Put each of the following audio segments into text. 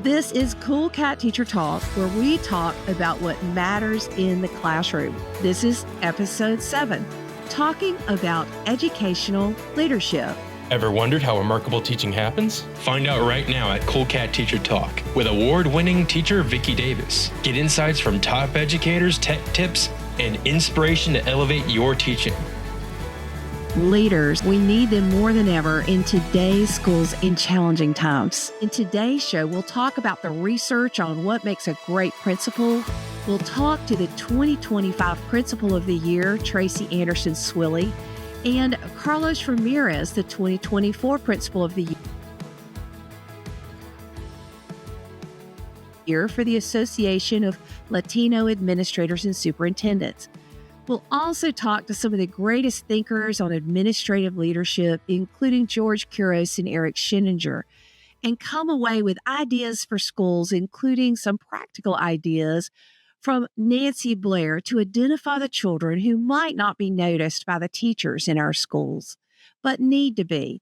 This is Cool Cat Teacher Talk, where we talk about what matters in the classroom. This is episode 7, talking about educational leadership. Ever wondered how remarkable teaching happens? Find out right now at Cool Cat Teacher Talk with award-winning teacher Vicki Davis. Get insights from top educators, tech tips, and inspiration to elevate your teaching. Leaders, we need them more than ever in today's schools in challenging times. In today's show, we'll talk about the research on what makes a great principal. We'll talk to the 2025 Principal of the Year, Tracie Anderson Swilley, and Carlos Ramirez, the 2024 Principal of the Year for the Association of Latino Administrators and Superintendents. We'll also talk to some of the greatest thinkers on administrative leadership, including George Couros and Sheninger, and come away with ideas for schools, including some practical ideas from Nancy Blair to identify the children who might not be noticed by the teachers in our schools, but need to be.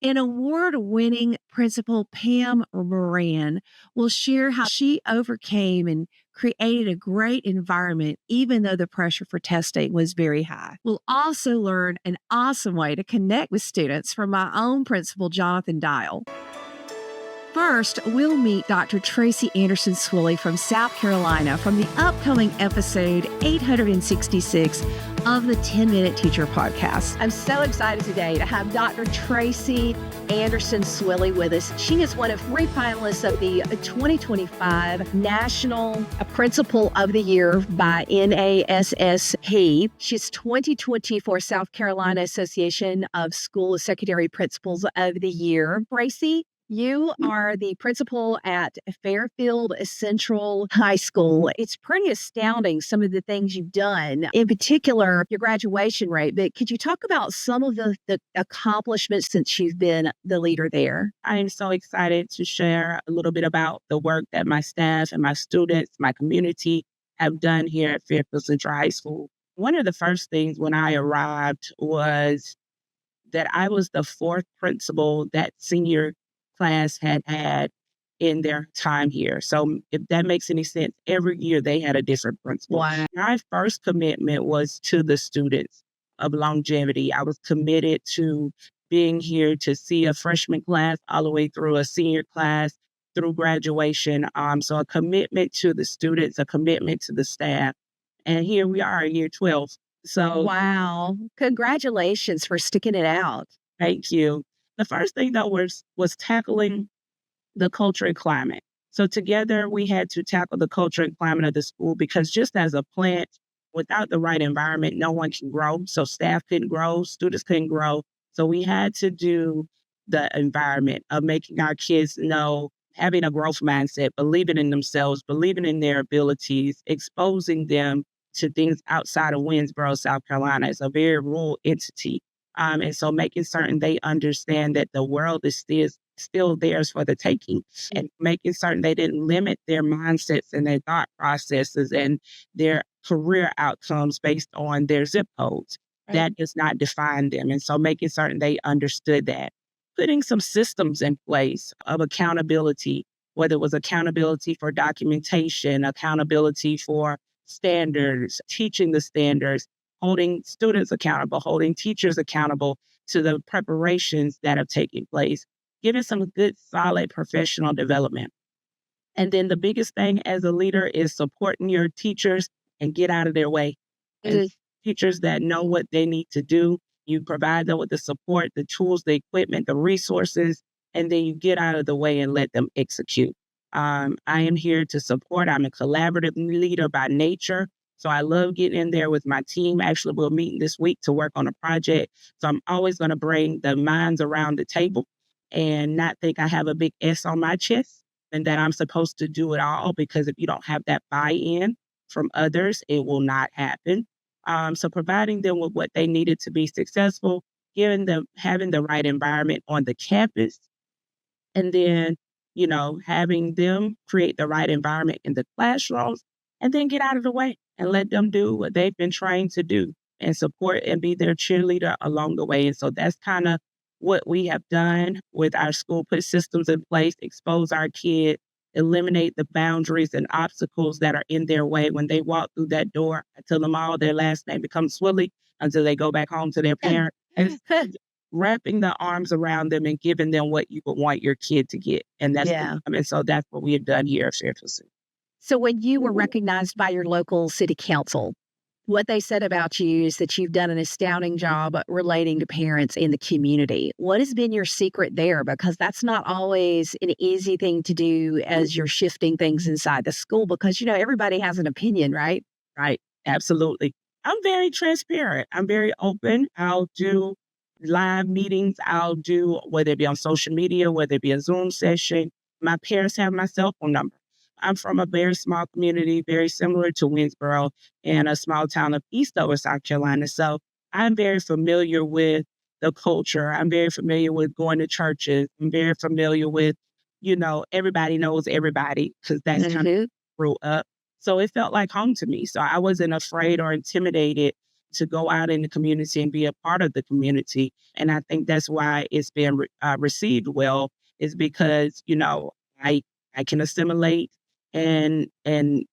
An award-winning principal, Pam Moran, will share how she overcame and created a great environment, even though the pressure for testing was very high. We'll also learn an awesome way to connect with students from my own principal, Jonathan Dyal. First, we'll meet Dr. Tracie Anderson Swilley from South Carolina from the upcoming episode 866 of the 10-Minute Teacher Podcast. I'm so excited today to have Dr. Tracie Anderson Swilley with us. She is one of 3 finalists of the 2025 National Principal of the Year by NASSP. She's 2024 South Carolina Association of School Secondary Principals of the Year. Tracie, you are the principal at Fairfield Central High School. It's pretty astounding, some of the things you've done, in particular, your graduation rate. But could you talk about some of the accomplishments since you've been the leader there? I am so excited to share a little bit about the work that my staff and my students, my community have done here at Fairfield Central High School. One of the first things when I arrived was that I was the 4th principal that senior class had in their time here. So if that makes any sense, every year they had a different principal. Wow. My first commitment was to the students of longevity. I was committed to being here to see a freshman class all the way through a senior class through graduation. So a commitment to the students, a commitment to the staff. And here we are in year 12. So wow. Congratulations for sticking it out. Thank you. The first thing, though, was tackling the culture and climate. So together, we had to tackle the culture and climate of the school because just as a plant, without the right environment, no one can grow. So staff couldn't grow, students couldn't grow. So we had to do the environment of making our kids know, having a growth mindset, believing in themselves, believing in their abilities, exposing them to things outside of Winsboro, South Carolina. It's a very rural entity. And so making certain they understand that the world is still theirs for the taking, and making certain they didn't limit their mindsets and their thought processes and their career outcomes based on their zip codes. Right. That does not define them. And so making certain they understood that. Putting some systems in place of accountability, whether it was accountability for documentation, accountability for standards, teaching the standards, holding students accountable, holding teachers accountable to the preparations that have taken place, giving some good, solid professional development. And then the biggest thing as a leader is supporting your teachers and get out of their way. And teachers that know what they need to do, you provide them with the support, the tools, the equipment, the resources, and then you get out of the way and let them execute. I am here to support. I'm a collaborative leader by nature. So I love getting in there with my team. Actually, we're meeting this week to work on a project. So I'm always going to bring the minds around the table and not think I have a big S on my chest and that I'm supposed to do it all, because if you don't have that buy-in from others, it will not happen. So providing them with what they needed to be successful, having the right environment on the campus, and then, having them create the right environment in the classrooms, and then get out of the way and let them do what they've been trained to do and support and be their cheerleader along the way. And so that's kind of what we have done with our school, put systems in place, expose our kids eliminate the boundaries and obstacles that are in their way. When they walk through that door, I tell them all their last name becomes Swilley until they go back home to their parent. And wrapping the arms around them and giving them what you would want your kid to get. And and so that's what we have done here at Fairfield City. So when you were recognized by your local city council, what they said about you is that you've done an astounding job relating to parents in the community. What has been your secret there? Because that's not always an easy thing to do as you're shifting things inside the school, because, you know, everybody has an opinion, right? Right. Absolutely. I'm very transparent. I'm very open. I'll do live meetings. I'll do, whether it be on social media, whether it be a Zoom session. My parents have my cell phone number. I'm from a very small community, very similar to Winsboro, in a small town of Eastover, South Carolina. So I'm very familiar with the culture. I'm very familiar with going to churches. I'm very familiar with, you know, everybody knows everybody, because that's kind of grew up. So it felt like home to me. So I wasn't afraid or intimidated to go out in the community and be a part of the community. And I think that's why it's been received well, is because, you know, I can assimilate and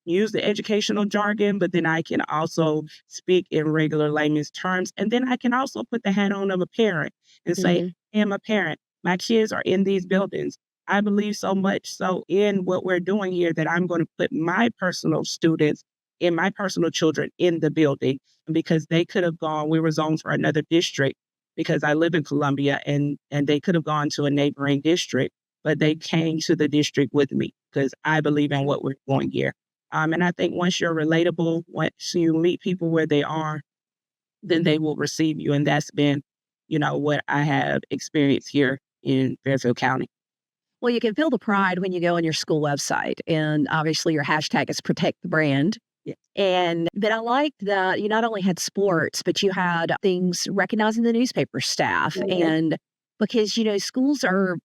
use the educational jargon, but then I can also speak in regular layman's terms. And then I can also put the hat on of a parent and say, I am a parent. My kids are in these buildings. I believe so much so in what we're doing here that I'm going to put my personal students and my personal children in the building, because they could have gone, we were zoned for another district because I live in Columbia, and they could have gone to a neighboring district, but they came to the district with me because I believe in what we're doing here. And I think once you're relatable, once you meet people where they are, then they will receive you. And that's been, you know, what I have experienced here in Fairfield County. Well, you can feel the pride when you go on your school website. And obviously your hashtag is protect the brand. Yeah. But I liked that you not only had sports, but you had things recognizing the newspaper staff. And because, you know, schools are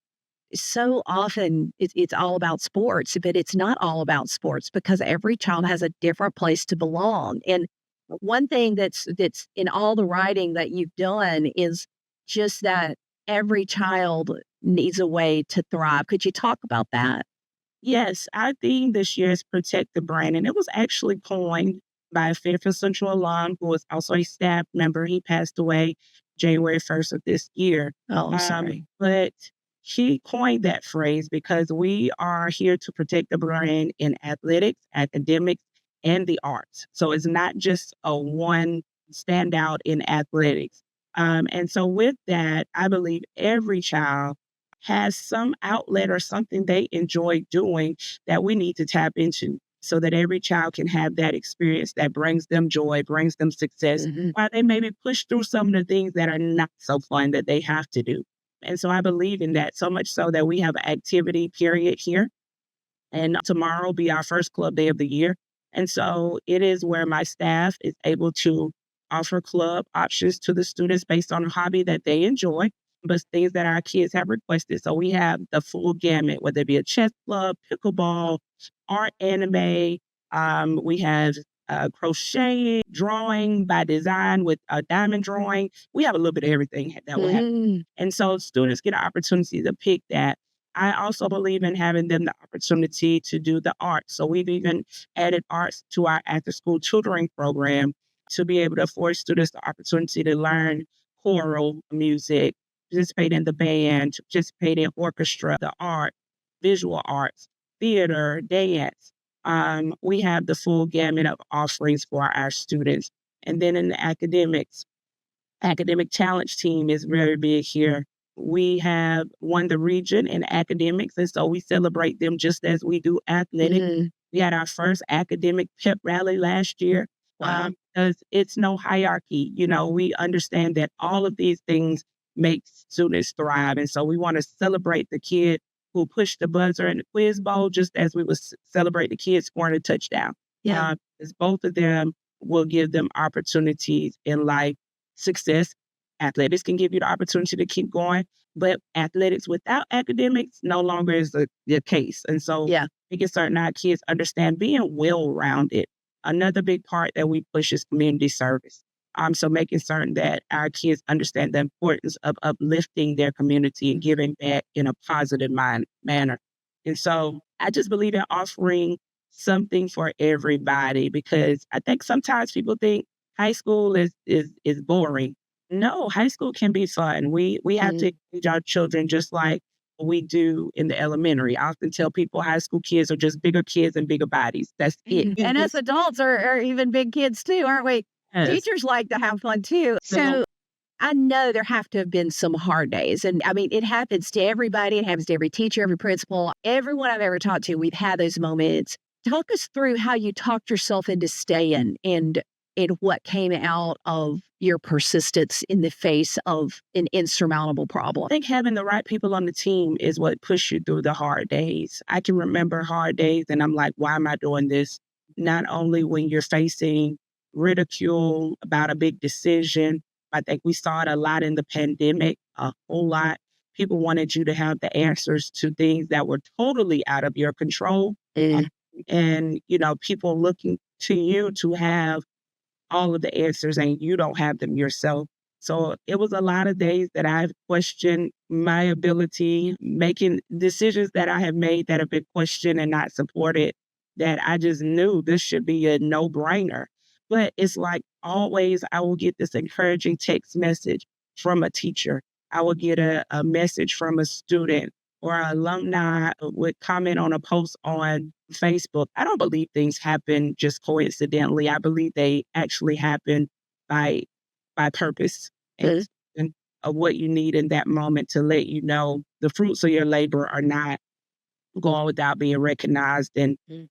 so often it's all about sports, but it's not all about sports, because every child has a different place to belong. And one thing that's in all the writing that you've done is just that every child needs a way to thrive. Could you talk about that? Yes, our theme this year is Protect the Brand, and it was actually coined by a Fairfield Central alum who was also a staff member. He passed away January 1st of this year. Oh, I'm sorry. But she coined that phrase because we are here to protect the brand in athletics, academics, and the arts. So it's not just a one standout in athletics. And so with that, I believe every child has some outlet or something they enjoy doing that we need to tap into, so that every child can have that experience that brings them joy, brings them success, while they maybe push through some of the things that are not so fun that they have to do. And so I believe in that, so much so that we have an activity period here. And tomorrow will be our first club day of the year. And so it is where my staff is able to offer club options to the students based on a hobby that they enjoy, but things that our kids have requested. So we have the full gamut, whether it be a chess club, pickleball, art, anime. We have crocheting, drawing by design with diamond drawing. We have a little bit of everything that will happen. And so students get an opportunity to pick that. I also believe in having them the opportunity to do the arts. So we've even added arts to our after-school tutoring program to be able to afford students the opportunity to learn choral music, participate in the band, participate in orchestra, the art, visual arts, theater, dance. We have the full gamut of offerings for our students. And then in the academics, academic challenge team is very big here. We have won the region in academics, and so we celebrate them just as we do athletics. We had our first academic pep rally last year. Wow. Because it's no hierarchy. You know, we understand that all of these things make students thrive. And so we want to celebrate the kid who pushed the buzzer in the quiz bowl, just as we would celebrate the kid scoring a touchdown. Yeah. Because both of them will give them opportunities in life, success. Athletics can give you the opportunity to keep going, but athletics without academics no longer is the case. And so making certain our kids understand being well-rounded. Another big part that we push is community service. So making certain that our kids understand the importance of uplifting their community and giving back in a positive manner. And so I just believe in offering something for everybody, because I think sometimes people think high school is boring. No, high school can be fun. We have to engage our children just like we do in the elementary. I often tell people high school kids are just bigger kids and bigger bodies. That's it. And us adults are even big kids too, aren't we? Yes. Teachers like to have fun too. So I know there have to have been some hard days. And I mean, it happens to everybody. It happens to every teacher, every principal, everyone I've ever talked to. We've had those moments. Talk us through how you talked yourself into staying and what came out of your persistence in the face of an insurmountable problem. I think having the right people on the team is what pushed you through the hard days. I can remember hard days and I'm like, why am I doing this? Not only when you're facing ridicule about a big decision. I think we saw it a lot in the pandemic, a whole lot. People wanted you to have the answers to things that were totally out of your control. And, people looking to you to have all of the answers and you don't have them yourself. So it was a lot of days that I've questioned my ability, making decisions that I have made that have been questioned and not supported, that I just knew this should be a no-brainer. But it's like always, I will get this encouraging text message from a teacher. I will get a message from a student, or an alumni would comment on a post on Facebook. I don't believe things happen just coincidentally. I believe they actually happen by purpose and of what you need in that moment to let you know the fruits of your labor are not going without being recognized,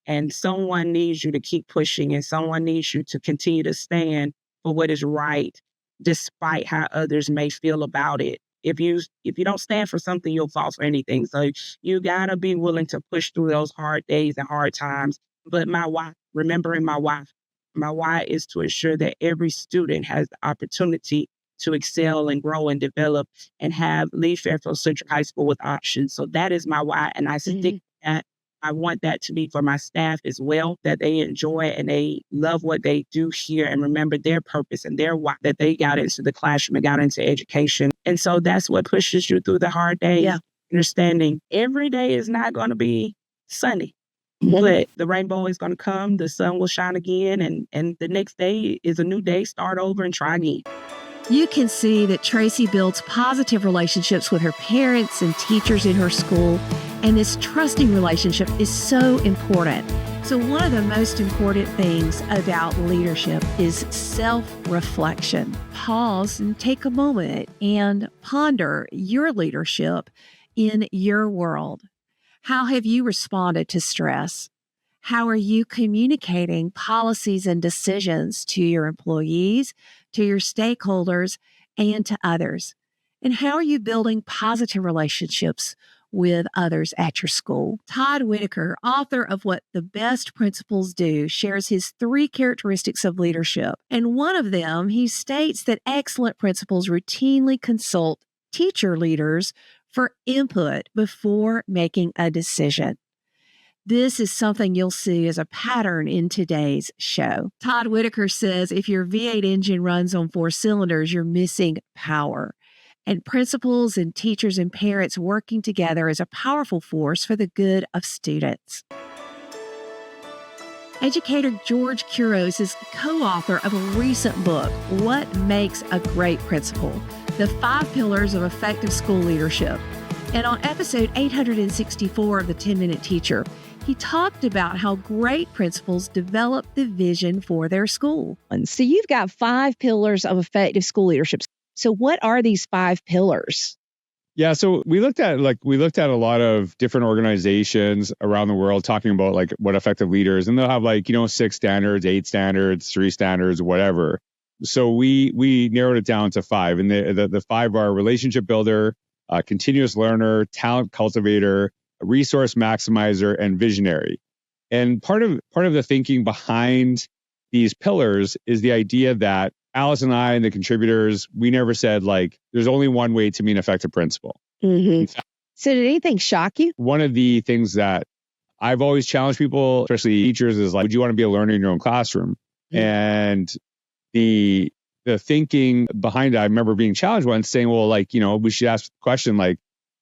and someone needs you to keep pushing, and someone needs you to continue to stand for what is right, despite how others may feel about it. If you don't stand for something, you'll fall for anything. So you gotta be willing to push through those hard days and hard times. But my why, remembering my why is to ensure that every student has the opportunity to excel and grow and develop and leave Fairfield Central High School with options. So that is my why. And I stick to that. I want that to be for my staff as well, that they enjoy and they love what they do here and remember their purpose and their why, that they got into the classroom and got into education. And so that's what pushes you through the hard days. Yeah. Understanding every day is not going to be sunny, but the rainbow is going to come, the sun will shine again, and the next day is a new day, start over and try again. You can see that Tracie builds positive relationships with her parents and teachers in her school, and this trusting relationship is so important. So one of the most important things about leadership is self-reflection. Pause and take a moment and ponder your leadership in your world. How have you responded to stress? How are you communicating policies and decisions to your employees, to your stakeholders, and to others? And how are you building positive relationships with others at your school? Todd Whitaker, author of What the Best Principals Do, shares his 3 characteristics of leadership. And one of them, he states that excellent principals routinely consult teacher leaders for input before making a decision. This is something you'll see as a pattern in today's show. Todd Whitaker says if your V8 engine runs on 4 cylinders, you're missing power. And principals and teachers and parents working together is a powerful force for the good of students. Educator George Couros is co-author of a recent book, What Makes a Great Principal? The 5 Pillars of Effective School Leadership. And on episode 864 of the 10-Minute Teacher, he talked about how great principals develop the vision for their school. And so you've got 5 pillars of effective school leadership. So what are these 5 pillars? Yeah, so we looked at a lot of different organizations around the world talking about like what effective leaders, and they'll have 6 standards, 8 standards, 3 standards, whatever. So we narrowed it down to 5, and the 5 are relationship builder, continuous learner, talent cultivator, resource maximizer, and visionary. And part of the thinking behind these pillars is the idea that Alice and I and the contributors, we never said there's only one way to be an effective principal. Mm-hmm. So did anything shock you? One of the things that I've always challenged people, especially teachers, is would you want to be a learner in your own classroom? Mm-hmm. And the thinking behind it, I remember being challenged once saying, well, we should ask the question,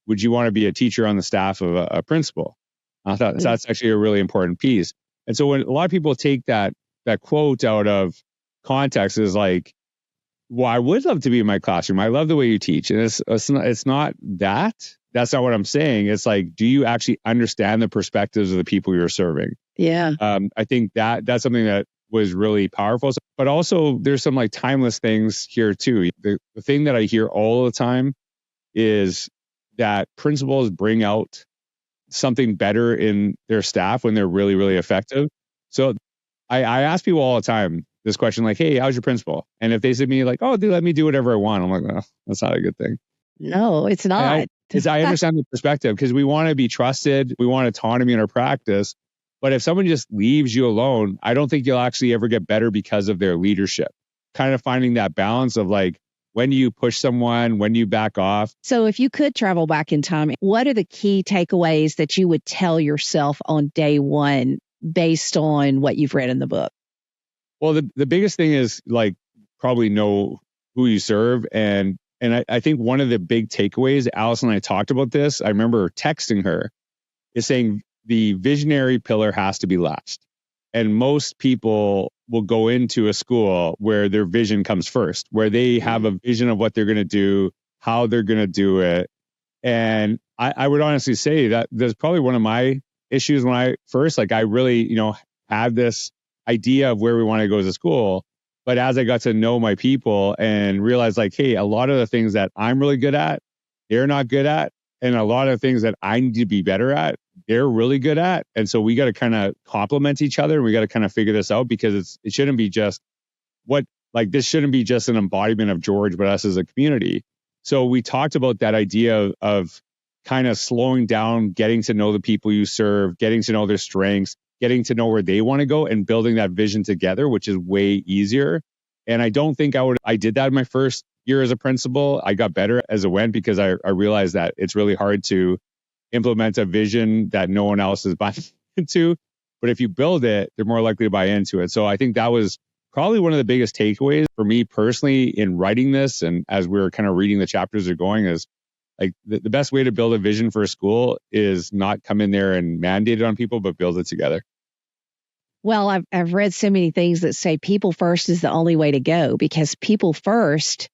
would you want to be a teacher on the staff of a principal? I thought that's actually a really important piece. And so when a lot of people take that quote out of context, is like, well, I would love to be in my classroom. I love the way you teach. And it's not that. That's not what I'm saying. It's like, do you actually understand the perspectives of the people you're serving? Yeah. I think that's something that was really powerful. But also there's some like timeless things here too. The thing that I hear all the time is that principals bring out something better in their staff when they're really, really effective. So I ask people all the time this question, like, hey, how's your principal? And if they say to me like, oh, they let me do whatever I want, I'm like, oh, that's not a good thing. No, it's not. I understand the perspective, because we want to be trusted. We want autonomy in our practice. But if someone just leaves you alone, I don't think you'll actually ever get better because of their leadership. Kind of finding that balance of like, when you push someone, when you back off. So if you could travel back in time, what are the key takeaways that you would tell yourself on day one based on what you've read in the book? Well, the biggest thing is like probably know who you serve. And I think one of the big takeaways, Allison and I talked about this, I remember texting her, is saying the visionary pillar has to be last. And most people will go into a school where their vision comes first, where they have a vision of what they're going to do, how they're going to do it. And I would honestly say that there's probably one of my issues when I first, like I really, had this idea of where we want to go as a school. But as I got to know my people and realized like, hey, a lot of the things that I'm really good at, they're not good at. And a lot of things that I need to be better at, they're really good at. And so we got to kind of complement each other. And we got to kind of figure this out, because it shouldn't be just this shouldn't be just an embodiment of George, but us as a community. So we talked about that idea of kind of slowing down, getting to know the people you serve, getting to know their strengths, getting to know where they want to go, and building that vision together, which is way easier. And I don't think I did that in my first year as a principal. I got better as it went, because I realized that it's really hard to implement a vision that no one else is buying into. But if you build it, they're more likely to buy into it. So I think that was probably one of the biggest takeaways for me personally in writing this. And as we were kind of reading the chapters are going, is like the best way to build a vision for a school is not come in there and mandate it on people, but build it together. Well, I've read so many things that say people first is the only way to go, because people first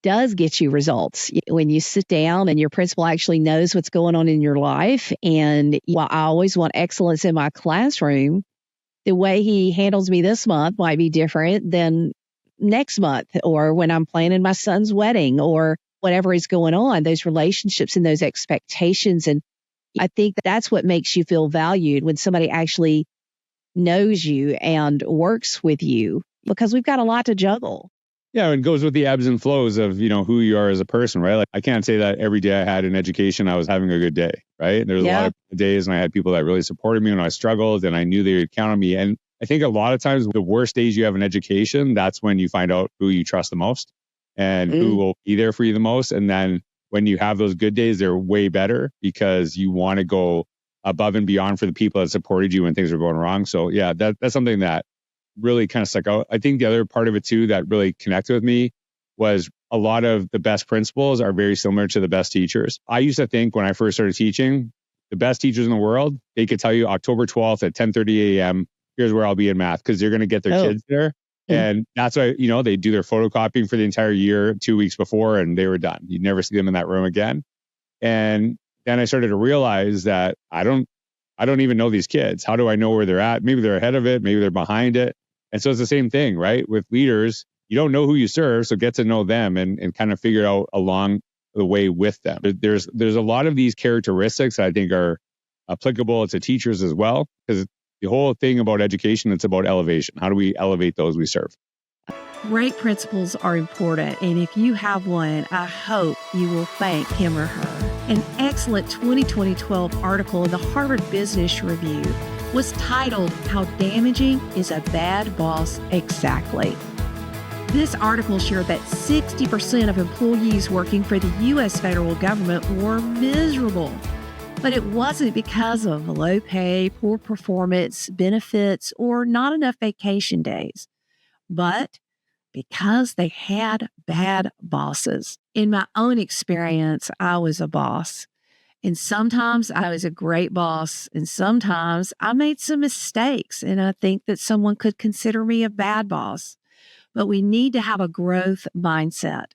does get you results. When you sit down and your principal actually knows what's going on in your life. And while I always want excellence in my classroom, the way he handles me this month might be different than next month, or when I'm planning my son's wedding, or whatever is going on, those relationships and those expectations. And I think that's what makes you feel valued, when somebody actually knows you and works with you, because we've got a lot to juggle. Yeah, it goes with the ebbs and flows of, who you are as a person, right? Like I can't say that every day I had in education, I was having a good day, right? There's a lot of days, and I had people that really supported me when I struggled, and I knew they would count on me. And I think a lot of times the worst days you have in education, that's when you find out who you trust the most and who will be there for you the most. And then when you have those good days, they're way better, because you want to go above and beyond for the people that supported you when things were going wrong. So yeah, that's something that really kind of stuck out. I think the other part of it too that really connected with me was a lot of the best principals are very similar to the best teachers. I used to think when I first started teaching, the best teachers in the world, they could tell you October 12th at 10:30 a.m., here's where I'll be in math, because they're going to get their kids there. And that's why, they do their photocopying for the entire year 2 weeks before, and they were done. You'd never see them in that room again. And then I started to realize that I don't even know these kids. How do I know where they're at? Maybe they're ahead of it. Maybe they're behind it. And so it's the same thing, right? With leaders, you don't know who you serve, so get to know them and kind of figure out along the way with them. There's a lot of these characteristics I think are applicable to teachers as well, because the whole thing about education, it's about elevation. How do we elevate those we serve? Great principals are important, and if you have one, I hope you will thank him or her. An excellent 2012 article in the Harvard Business Review was titled, "How Damaging is a Bad Boss Exactly?" This article shared that 60% of employees working for the U.S. federal government were miserable. But it wasn't because of low pay, poor performance, benefits, or not enough vacation days, but because they had bad bosses. In my own experience, I was a boss. And sometimes I was a great boss, and sometimes I made some mistakes, and I think that someone could consider me a bad boss. But we need to have a growth mindset.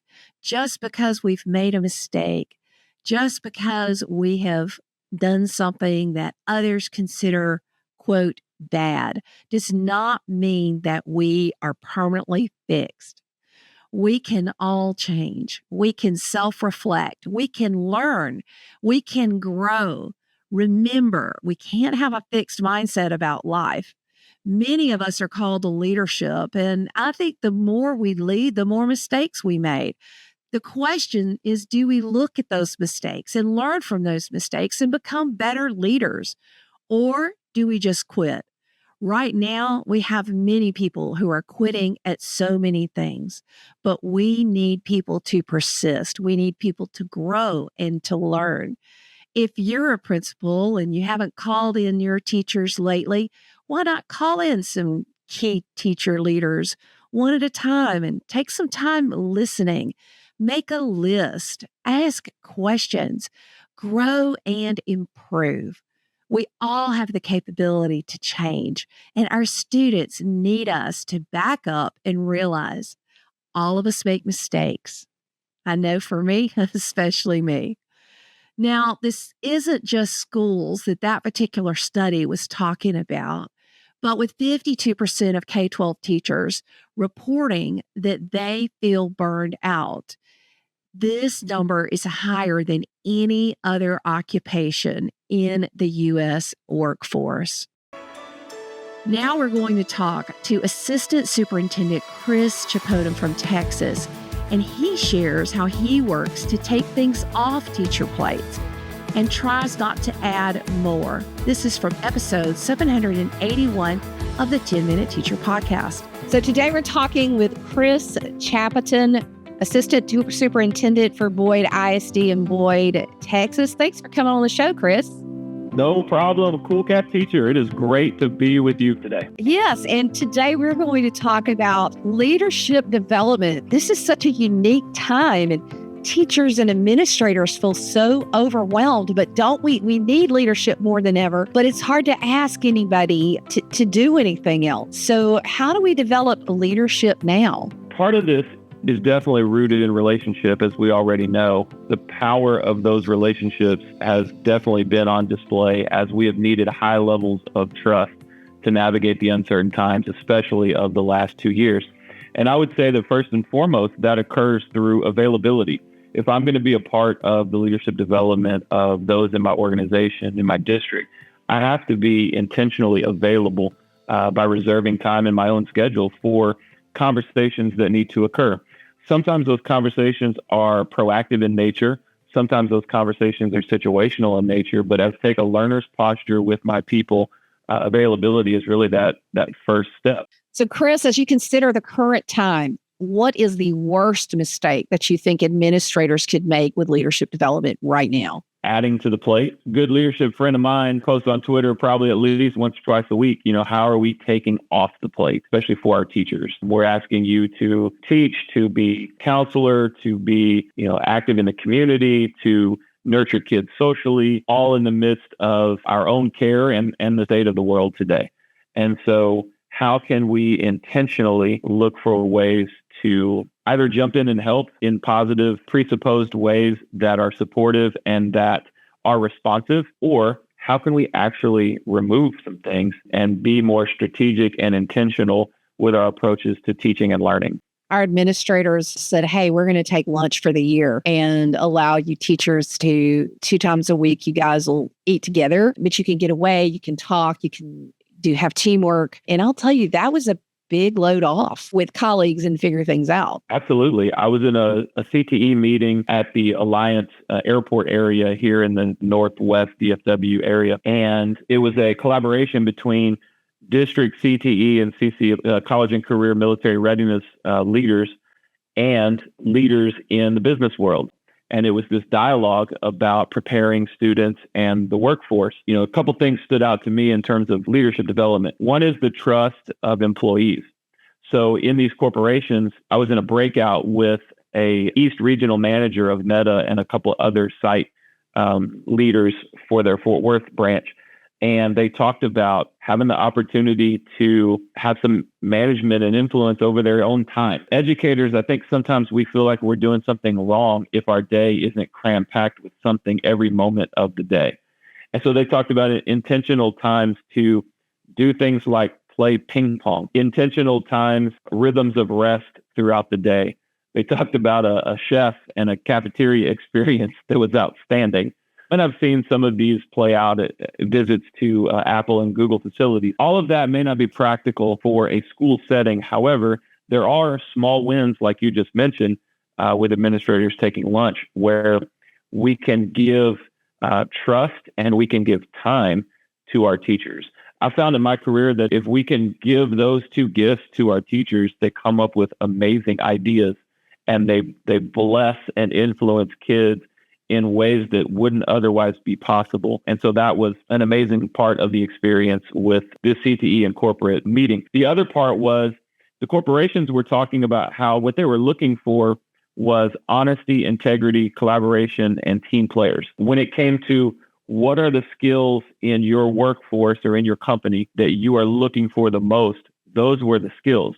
Just because we've made a mistake, just because we have done something that others consider, quote, bad, does not mean that we are permanently fixed. We can all change. We can self-reflect. We can learn. We can grow. Remember, we can't have a fixed mindset about life. Many of us are called to leadership, and I think the more we lead, the more mistakes we made. The question is, do we look at those mistakes and learn from those mistakes and become better leaders? Or do we just quit? Right now, we have many people who are quitting at so many things, but we need people to persist. We need people to grow and to learn. If you're a principal and you haven't called in your teachers lately, why not call in some key teacher leaders one at a time and take some time listening? Make a list, ask questions, grow and improve. We all have the capability to change, and our students need us to back up and realize all of us make mistakes. I know for me, especially me. Now, this isn't just schools that particular study was talking about, but with 52% of K-12 teachers reporting that they feel burned out. This number is higher than any other occupation in the U.S. workforce. Now we're going to talk to Assistant Superintendent Chris Chappotin from Texas, and he shares how he works to take things off teacher plates and tries not to add more. This is from episode 781 of the 10-Minute Teacher Podcast. So today we're talking with Chris Chappotin, Assistant Superintendent for Boyd ISD in Boyd, Texas. Thanks for coming on the show, Chris. No problem. Cool Cat teacher. It is great to be with you today. Yes, and today we're going to talk about leadership development. This is such a unique time, and teachers and administrators feel so overwhelmed, but don't we? We need leadership more than ever, but it's hard to ask anybody to do anything else. So how do we develop leadership now? Part of this is definitely rooted in relationship, as we already know. The power of those relationships has definitely been on display as we have needed high levels of trust to navigate the uncertain times, especially of the last 2 years. And I would say that first and foremost, that occurs through availability. If I'm going to be a part of the leadership development of those in my organization, in my district, I have to be intentionally available by reserving time in my own schedule for conversations that need to occur. Sometimes those conversations are proactive in nature. Sometimes those conversations are situational in nature, but as I take a learner's posture with my people, availability is really that first step. So Chris, as you consider the current time, what is the worst mistake that you think administrators could make with leadership development right now? Adding to the plate. Good leadership friend of mine posts on Twitter probably at least once or twice a week, how are we taking off the plate, especially for our teachers? We're asking you to teach, to be counselor, to be, active in the community, to nurture kids socially, all in the midst of our own care and the state of the world today. And so how can we intentionally look for ways to either jump in and help in positive, presupposed ways that are supportive and that are responsive, or how can we actually remove some things and be more strategic and intentional with our approaches to teaching and learning? Our administrators said, hey, we're going to take lunch for the year and allow you teachers to 2 times a week, you guys will eat together, but you can get away, you can talk, you can have teamwork. And I'll tell you, that was a big load off with colleagues and figure things out. Absolutely. I was in a CTE meeting at the Alliance Airport area here in the Northwest DFW area. And it was a collaboration between district CTE and CC, college and career military readiness leaders and leaders in the business world. And it was this dialogue about preparing students and the workforce. A couple things stood out to me in terms of leadership development. One is the trust of employees. So in these corporations, I was in a breakout with a East regional manager of Meta and a couple other site leaders for their Fort Worth branch. And they talked about having the opportunity to have some management and influence over their own time. Educators, I think sometimes we feel like we're doing something wrong if our day isn't cram-packed with something every moment of the day. And so they talked about intentional times to do things like play ping pong, intentional times, rhythms of rest throughout the day. They talked about a chef and a cafeteria experience that was outstanding. And I've seen some of these play out at visits to Apple and Google facilities. All of that may not be practical for a school setting. However, there are small wins, like you just mentioned, with administrators taking lunch, where we can give trust and we can give time to our teachers. I found in my career that if we can give those two gifts to our teachers, they come up with amazing ideas and they bless and influence kids in ways that wouldn't otherwise be possible. And so that was an amazing part of the experience with this CTE and corporate meeting. The other part was the corporations were talking about how what they were looking for was honesty, integrity, collaboration, and team players. When it came to what are the skills in your workforce or in your company that you are looking for the most, those were the skills.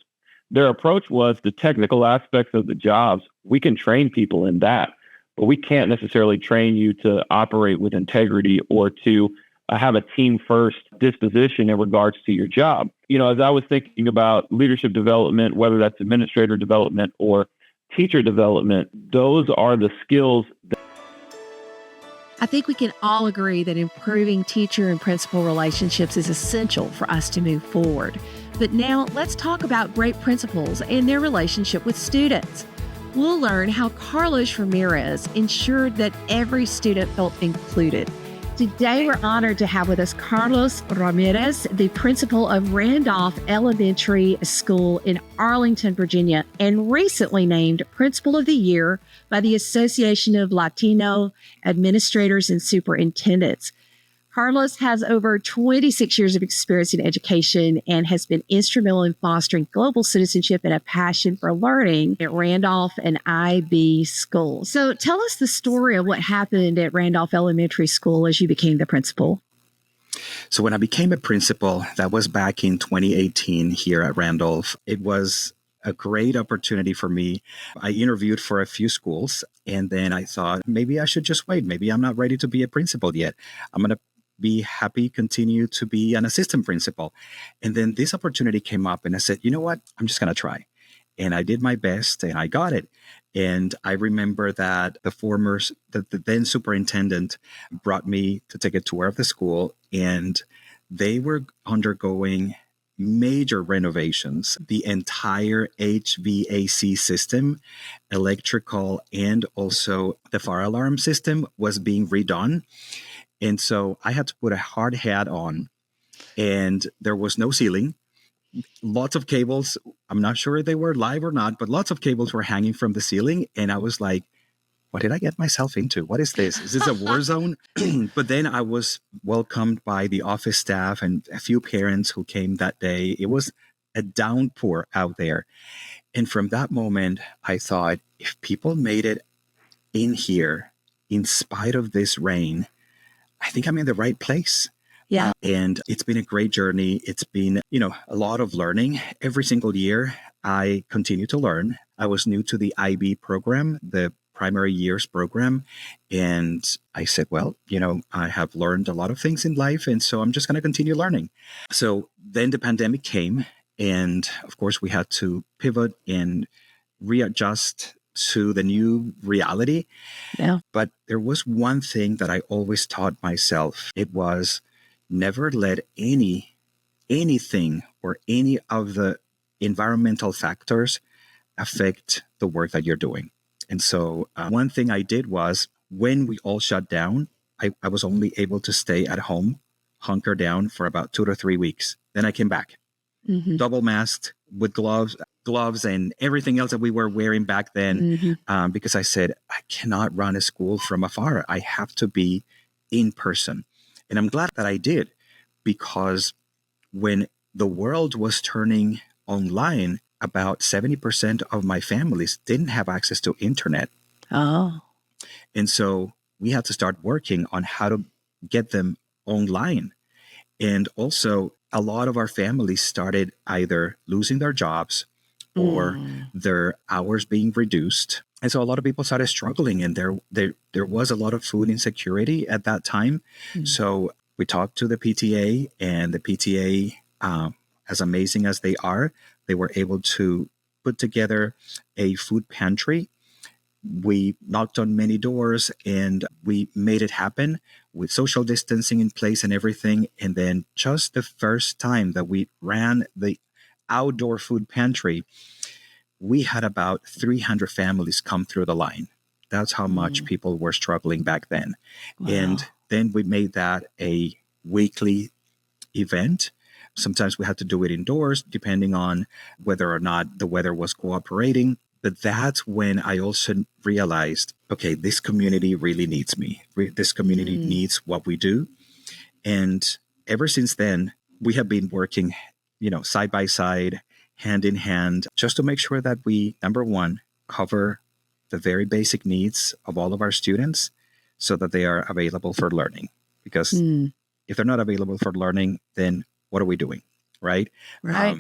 Their approach was the technical aspects of the jobs. We can train people in that, but we can't necessarily train you to operate with integrity or to have a team first disposition in regards to your job. You know, as I was thinking about leadership development, whether that's administrator development or teacher development, those are the skills. I think we can all agree that improving teacher and principal relationships is essential for us to move forward. But now let's talk about great principals and their relationship with students. We'll learn how Carlos Ramirez ensured that every student felt included. Today, we're honored to have with us Carlos Ramirez, the principal of Randolph Elementary School in Arlington, Virginia, and recently named Principal of the Year by the Association of Latino Administrators and Superintendents. Carlos has over 26 years of experience in education and has been instrumental in fostering global citizenship and a passion for learning at Randolph and IB schools. So tell us the story of what happened at Randolph Elementary School as you became the principal. So when I became a principal, that was back in 2018 here at Randolph. It was a great opportunity for me. I interviewed for a few schools, and then I thought, maybe I should just wait. Maybe I'm not ready to be a principal yet. I'm going to be happy, continue to be an assistant principal. And then this opportunity came up and I said, you know what, I'm just going to try. And I did my best and I got it. And I remember that the then superintendent brought me to take a tour of the school, and they were undergoing major renovations. The entire HVAC system, electrical, and also the fire alarm system was being redone. And so I had to put a hard hat on, and there was no ceiling. Lots of cables. I'm not sure if they were live or not, but lots of cables were hanging from the ceiling. And I was like, what did I get myself into? What is this? Is this a war zone? But then I was welcomed by the office staff and a few parents who came that day. It was a downpour out there. And from that moment, I thought, if people made it in here, in spite of this rain, I think I'm in the right place. Yeah. And it's been a great journey. It's been, a lot of learning. Every single year, I continue to learn. I was new to the IB program, the primary years program. And I said, well, I have learned a lot of things in life. And so I'm just going to continue learning. So then the pandemic came. And of course, we had to pivot and readjust to the new reality. Yeah. But there was one thing that I always taught myself. It was never let anything or any of the environmental factors affect the work that you're doing. And so one thing I did was, when we all shut down, I was only able to stay at home, hunker down for about 2 to 3 weeks. Then I came back, double masked with gloves and everything else that we were wearing back then, because I said, I cannot run a school from afar. I have to be in person. And I'm glad that I did, because when the world was turning online, about 70% of my families didn't have access to internet. Oh. And so we had to start working on how to get them online. And also, a lot of our families started either losing their jobs or their hours being reduced. And so a lot of people started struggling, and there was a lot of food insecurity at that time. So we talked to the PTA, and the PTA, as amazing as they are, they were able to put together a food pantry. We knocked on many doors and we made it happen with social distancing in place and everything. And then just the first time that we ran the outdoor food pantry, we had about 300 families come through the line. That's how much people were struggling back then. Wow. And then we made that a weekly event. Sometimes we had to do it indoors, depending on whether or not the weather was cooperating. But that's when I also realized, okay, this community really needs me. This community needs what we do. And ever since then, we have been working, side by side, hand in hand, just to make sure that we, number one, cover the very basic needs of all of our students so that they are available for learning. Because if they're not available for learning, then what are we doing, right? Right.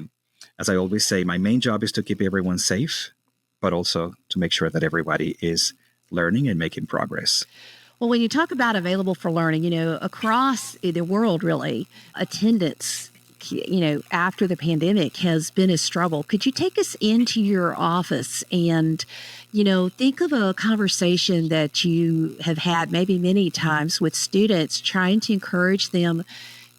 As I always say, my main job is to keep everyone safe, but also to make sure that everybody is learning and making progress. Well, when you talk about available for learning, across the world, really, attendance, after the pandemic has been a struggle. Could you take us into your office and, think of a conversation that you have had maybe many times with students trying to encourage them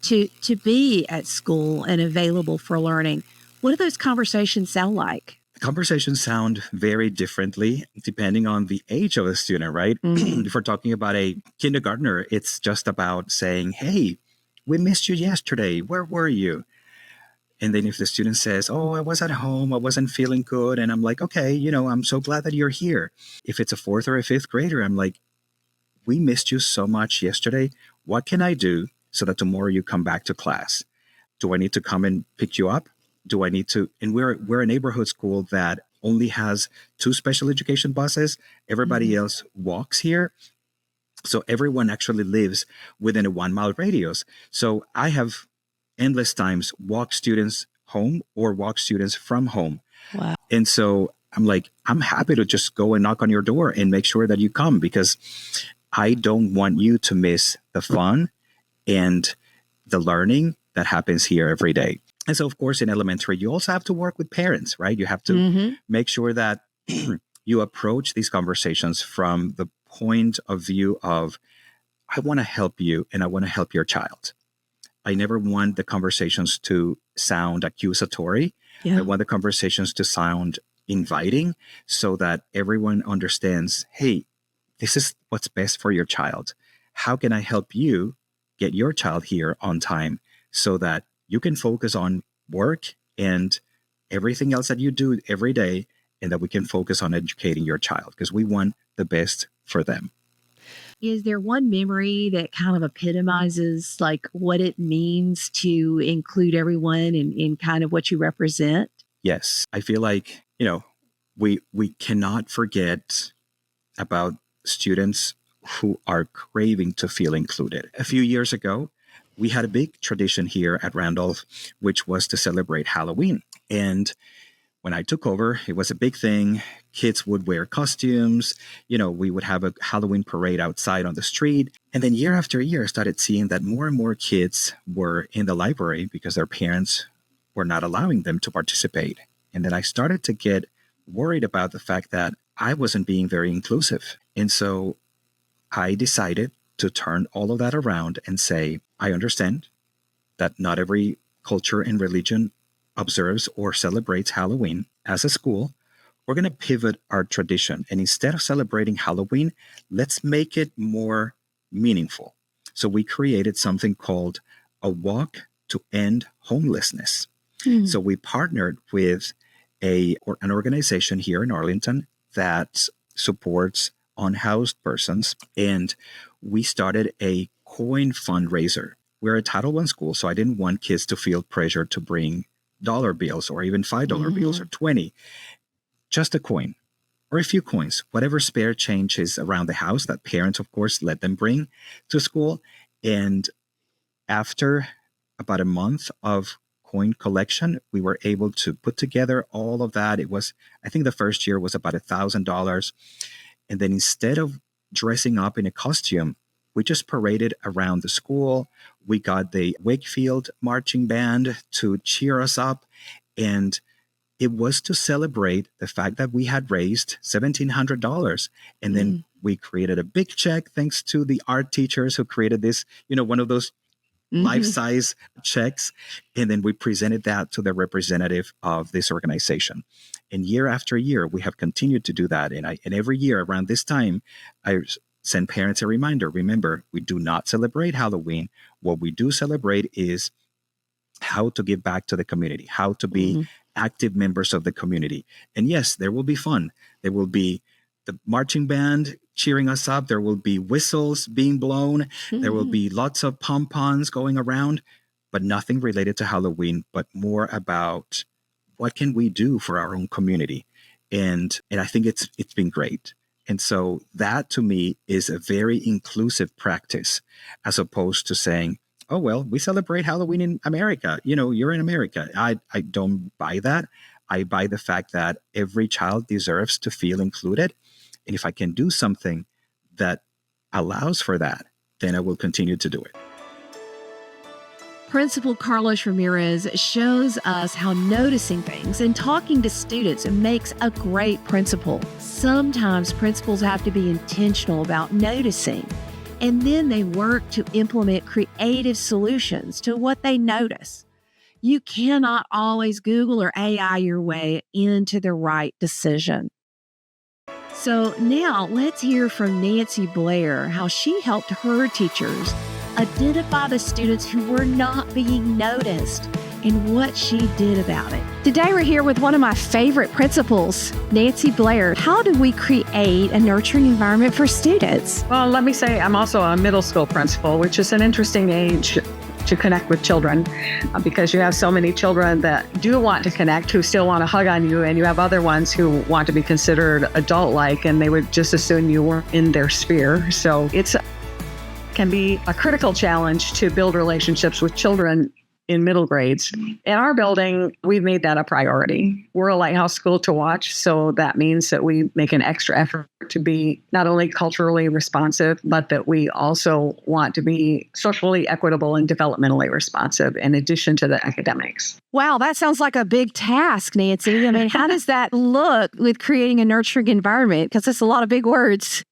to be at school and available for learning? What do those conversations sound like? Conversations sound very differently depending on the age of the student, right? If we're talking about a kindergartner, it's just about saying, hey, we missed you yesterday. Where were you? And then if the student says, oh, I was at home, I wasn't feeling good. And I'm like, okay, I'm so glad that you're here. If it's a fourth or a fifth grader, I'm like, we missed you so much yesterday. What can I do so that tomorrow you come back to class? Do I need to come and pick you up? Do I need to? And we're a neighborhood school that only has 2 special education buses. Everybody else walks here. So everyone actually lives within a 1-mile radius. So I have endless times walk students home or walk students from home. Wow. And so I'm like, I'm happy to just go and knock on your door and make sure that you come, because I don't want you to miss the fun and the learning that happens here every day. And so, of course, in elementary, you also have to work with parents, right? You have to make sure that you approach these conversations from the point of view of, I want to help you and I want to help your child. I never want the conversations to sound accusatory. Yeah. I want the conversations to sound inviting so that everyone understands, hey, this is what's best for your child. How can I help you get your child here on time so that you can focus on work and everything else that you do every day, and that we can focus on educating your child, because we want the best for them. Is there one memory that kind of epitomizes like what it means to include everyone in kind of what you represent? Yes. I feel like, we cannot forget about students who are craving to feel included. A few years ago, we had a big tradition here at Randolph, which was to celebrate Halloween. And when I took over, it was a big thing. Kids would wear costumes. We would have a Halloween parade outside on the street. And then year after year, I started seeing that more and more kids were in the library because their parents were not allowing them to participate. And then I started to get worried about the fact that I wasn't being very inclusive. And so I decided to turn all of that around and say, I understand that not every culture and religion observes or celebrates Halloween. As a school, we're going to pivot our tradition. And instead of celebrating Halloween, let's make it more meaningful. So we created something called a walk to end homelessness. So we partnered with an organization here in Arlington that supports unhoused persons. And we started a coin fundraiser. We're a Title I school, so I didn't want kids to feel pressure to bring dollar bills or even $5 bills or 20, just a coin. or a few coins, whatever spare change is around the house that parents, of course, let them bring to school. And after about a month of coin collection, we were able to put together all of that. It was, I think the first year was about $1,000. And then instead of dressing up in a costume, we just paraded around the school. We got the Wakefield marching band to cheer us up. And it was to celebrate the fact that we had raised $1,700. And then we created a big check thanks to the art teachers who created this, one of those life-size checks. And then we presented that to the representative of this organization. And year after year, we have continued to do that. And every year around this time, I send parents a reminder. Remember, we do not celebrate Halloween. What we do celebrate is how to give back to the community, how to be active members of the community. And yes, there will be fun. There will be the marching band cheering us up. There will be whistles being blown. There will be lots of pom-poms going around, but nothing related to Halloween, but more about what can we do for our own community. And I think it's been great. And so that to me is a very inclusive practice, as opposed to saying, oh, well, we celebrate Halloween in America. You're in America. I don't buy that. I buy the fact that every child deserves to feel included. And if I can do something that allows for that, then I will continue to do it. Principal Carlos Ramirez shows us how noticing things and talking to students makes a great principal. Sometimes principals have to be intentional about noticing, and then they work to implement creative solutions to what they notice. You cannot always Google or AI your way into the right decision. So now let's hear from Nancy Blair how she helped her teachers identify the students who were not being noticed and what she did about it. Today we're here with one of my favorite principals, Nancy Blair. How do we create a nurturing environment for students? Well, let me say I'm also a middle school principal, which is an interesting age to connect with children because you have so many children that do want to connect, who still want to hug on you, and you have other ones who want to be considered adult-like, and they would just assume you weren't in their sphere. So it can be a critical challenge to build relationships with children in middle grades. In our building, we've made that a priority. We're a lighthouse school to watch, so that means that we make an extra effort to be not only culturally responsive, but that we also want to be socially equitable and developmentally responsive in addition to the academics. Wow, that sounds like a big task, Nancy. I mean, how does that look with creating a nurturing environment? Because it's a lot of big words.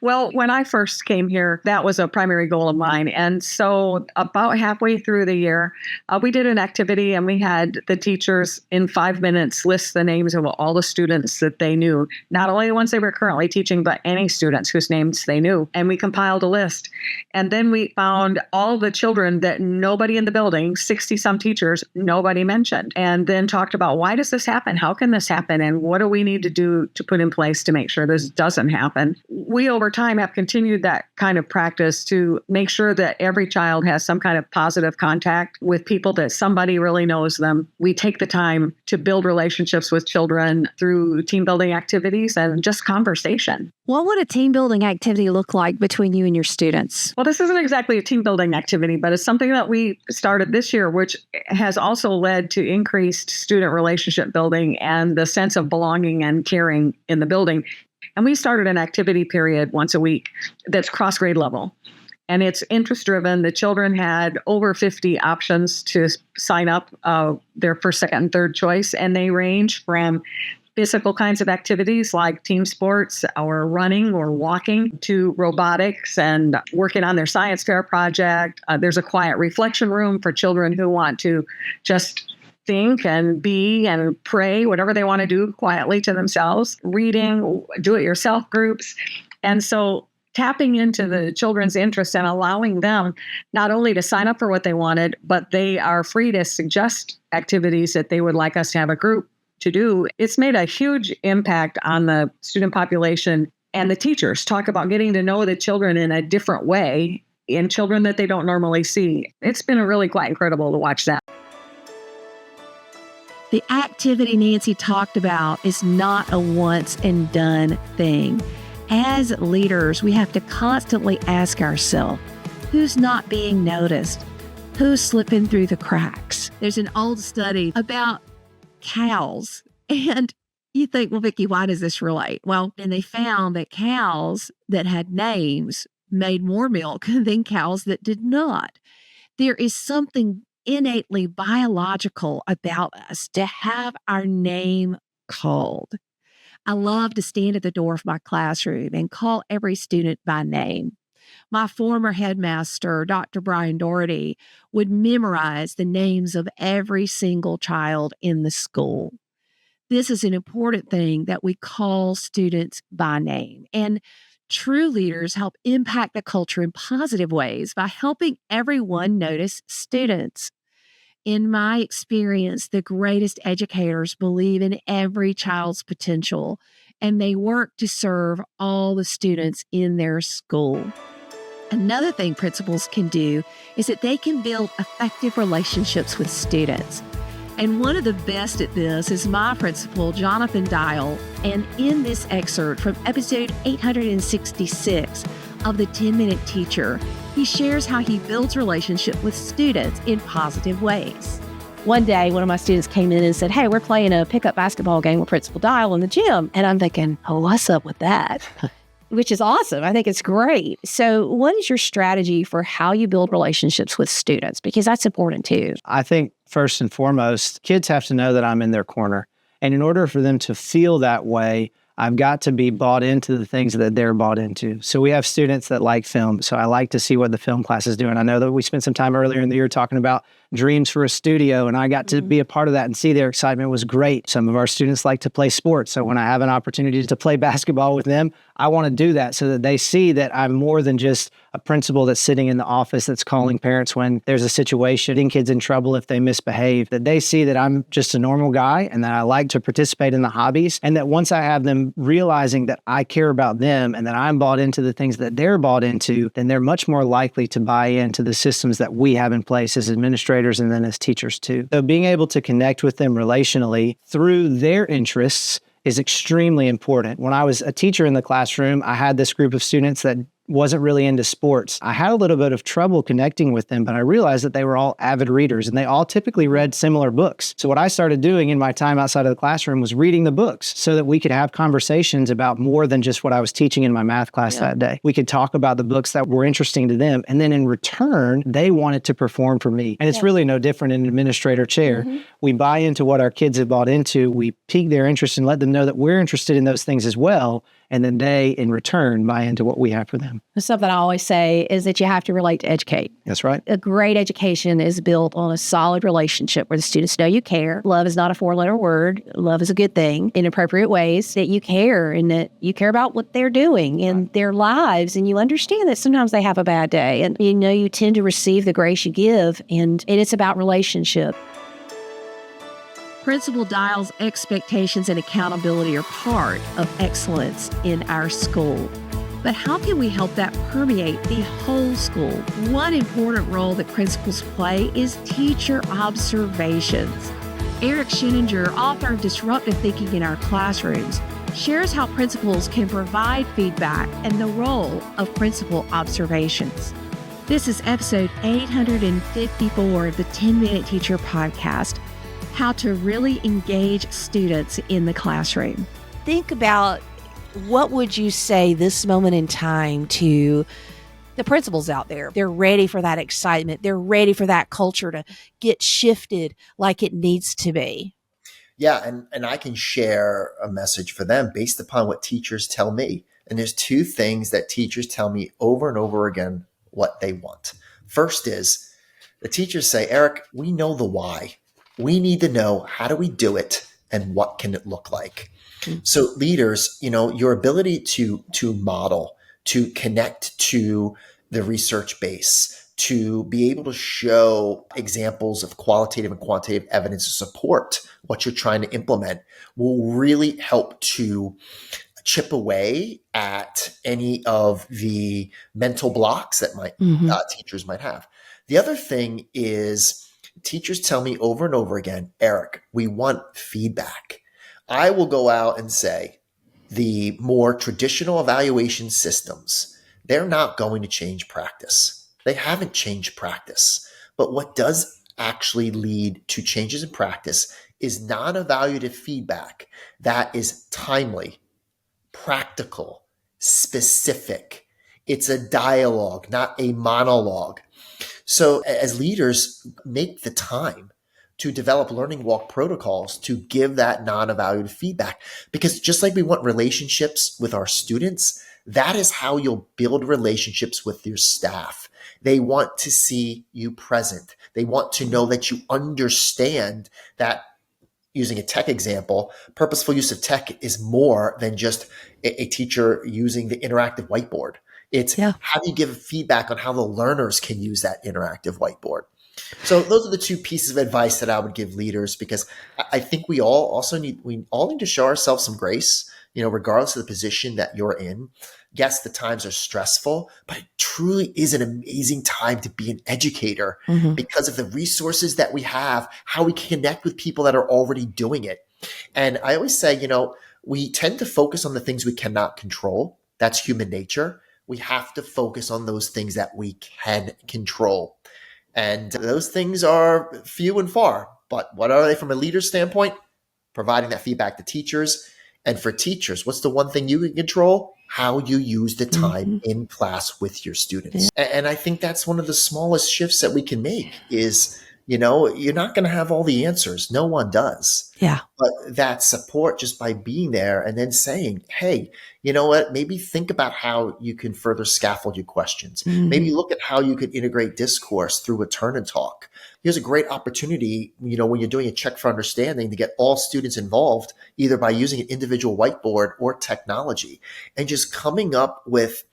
Well, when I first came here, that was a primary goal of mine. And so about halfway through the year, we did an activity and we had the teachers in 5 minutes list the names of all the students that they knew, not only the ones they were currently teaching, but any students whose names they knew. And we compiled a list. And then we found all the children that nobody in the building, 60 some teachers, nobody mentioned. And then talked about, why does this happen? How can this happen? And what do we need to do to put in place to make sure this doesn't happen? We over time have continued that kind of practice to make sure that every child has some kind of positive contact with people, that somebody really knows them. We take the time to build relationships with children through team building activities and just conversation. What would a team building activity look like between you and your students? Well, this isn't exactly a team building activity, but it's something that we started this year, which has also led to increased student relationship building and the sense of belonging and caring in the building. And we started an activity period once a week that's cross-grade level. And it's interest-driven. The children had over 50 options to sign up their first, second, and third choice. And they range from physical kinds of activities like team sports or running or walking to robotics and working on their science fair project. There's a quiet reflection room for children who want to just think and be and pray, whatever they want to do quietly to themselves, reading, do-it-yourself groups. And so tapping into the children's interests and allowing them not only to sign up for what they wanted, but they are free to suggest activities that they would like us to have a group to do. It's made a huge impact on the student population, and the teachers talk about getting to know the children in a different way, in children that they don't normally see. It's been really quite incredible to watch that. The activity Nancy talked about is not a once and done thing. As leaders, we have to constantly ask ourselves, who's not being noticed? Who's slipping through the cracks? There's an old study about cows, and you think, well, Vicki, why does this relate? Well, and they found that cows that had names made more milk than cows that did not. There is something innately biological about us to have our name called. I love to stand at the door of my classroom and call every student by name. My former headmaster, Dr. Brian Doherty, would memorize the names of every single child in the school. This is an important thing, that we call students by name. And true leaders help impact the culture in positive ways by helping everyone notice students. In my experience, the greatest educators believe in every child's potential, and they work to serve all the students in their school. Another thing principals can do is that they can build effective relationships with students. And one of the best at this is my principal, Jonathan Dyal. And in this excerpt from episode 866 of the 10-Minute Teacher, he shares how he builds relationship with students in positive ways. One day, one of my students came in and said, "Hey, we're playing a pickup basketball game with Principal Dyal in the gym." And I'm thinking, oh, what's up with that? Which is awesome. I think it's great. So what is your strategy for how you build relationships with students? Because that's important too. I think first and foremost, kids have to know that I'm in their corner. And in order for them to feel that way, I've got to be bought into the things that they're bought into. So we have students that like film. So I like to see what the film class is doing. I know that we spent some time earlier in the year talking about dreams for a studio, and I got to be a part of that and see their excitement was great. Some of our students like to play sports. So when I have an opportunity to play basketball with them, I want to do that so that they see that I'm more than just a principal that's sitting in the office that's calling parents when there's a situation, getting kids in trouble if they misbehave, that they see that I'm just a normal guy and that I like to participate in the hobbies. And that once I have them realizing that I care about them and that I'm bought into the things that they're bought into, then they're much more likely to buy into the systems that we have in place as administrators and then as teachers too. So being able to connect with them relationally through their interests is extremely important. When I was a teacher in the classroom, I had this group of students that wasn't really into sports. I had a little bit of trouble connecting with them, but I realized that they were all avid readers and they all typically read similar books. So what I started doing in my time outside of the classroom was reading the books so that we could have conversations about more than just what I was teaching in my math class that day. We could talk about the books that were interesting to them. And then in return, they wanted to perform for me. And it's really no different in an administrator chair. We buy into what our kids have bought into. We pique their interest and let them know that we're interested in those things as well. And then they, in return, buy into what we have for them. Something I always say is that you have to relate to educate. That's right. A great education is built on a solid relationship where the students know you care. Love is not a 4-letter word. Love is a good thing in appropriate ways, that you care and that you care about what they're doing in their lives. And you understand that sometimes they have a bad day. And you know you tend to receive the grace you give. And it's about relationship. Principal Dyal's expectations and accountability are part of excellence in our school. But how can we help that permeate the whole school? One important role that principals play is teacher observations. Eric Sheninger, author of Disruptive Thinking in Our Classrooms, shares how principals can provide feedback and the role of principal observations. This is episode 854 of the 10-Minute Teacher podcast, how to really engage students in the classroom. Think about, what would you say this moment in time to the principals out there? They're ready for that excitement. They're ready for that culture to get shifted like it needs to be. Yeah, and I can share a message for them based upon what teachers tell me. And there's two things that teachers tell me over and over again what they want. First is, the teachers say, Eric, we know the why. We need to know, how do we do it and what can it look like? So leaders, your ability to model, to connect to the research base, to be able to show examples of qualitative and quantitative evidence to support what you're trying to implement will really help to chip away at any of the mental blocks that teachers might have. The other thing is, Teachers tell me over and over again, Eric, we want feedback. I will go out and say the more traditional evaluation systems, they're not going to change practice. They haven't changed practice. But what does actually lead to changes in practice is non-evaluative feedback that is timely, practical, specific. It's a dialogue, not a monologue. So as leaders, make the time to develop learning walk protocols to give that non-evaluative feedback. Because just like we want relationships with our students, that is how you'll build relationships with your staff. They want to see you present. They want to know that you understand that, using a tech example, purposeful use of tech is more than just a teacher using the interactive whiteboard. It's how do you give feedback on how the learners can use that interactive whiteboard? So those are the two pieces of advice that I would give leaders, because I think we all need to show ourselves some grace, regardless of the position that you're in. Yes, the times are stressful, but it truly is an amazing time to be an educator because of the resources that we have, how we can connect with people that are already doing it. And I always say, we tend to focus on the things we cannot control. That's human nature. We have to focus on those things that we can control. And those things are few and far. But what are they from a leader's standpoint? Providing that feedback to teachers. And for teachers, what's the one thing you can control? How you use the time in class with your students. And I think that's one of the smallest shifts that we can make is, you're not going to have all the answers. No one does. Yeah. But that support just by being there and then saying, hey, you know what? Maybe think about how you can further scaffold your questions. Maybe look at how you could integrate discourse through a turn and talk. Here's a great opportunity, when you're doing a check for understanding, to get all students involved, either by using an individual whiteboard or technology, and just coming up with,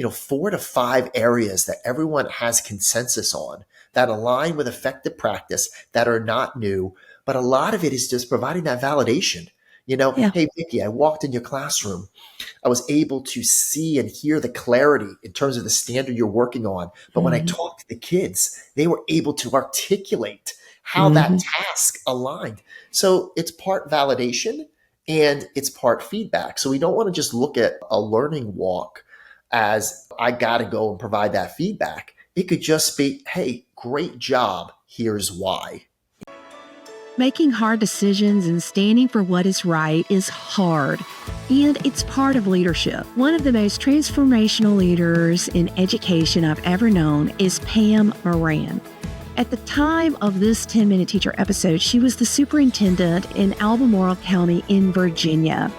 4 to 5 areas that everyone has consensus on that align with effective practice, that are not new. But a lot of it is just providing that validation. Hey, Vicki, I walked in your classroom. I was able to see and hear the clarity in terms of the standard you're working on. But when I talked to the kids, they were able to articulate how that task aligned. So it's part validation and it's part feedback. So we don't want to just look at a learning walk as I got to go and provide that feedback. It could just be, hey, great job. Here's why. Making hard decisions and standing for what is right is hard, and it's part of leadership. One of the most transformational leaders in education I've ever known is Pam Moran. At the time of this 10-Minute Teacher episode, she was the superintendent in Albemarle County in Virginia.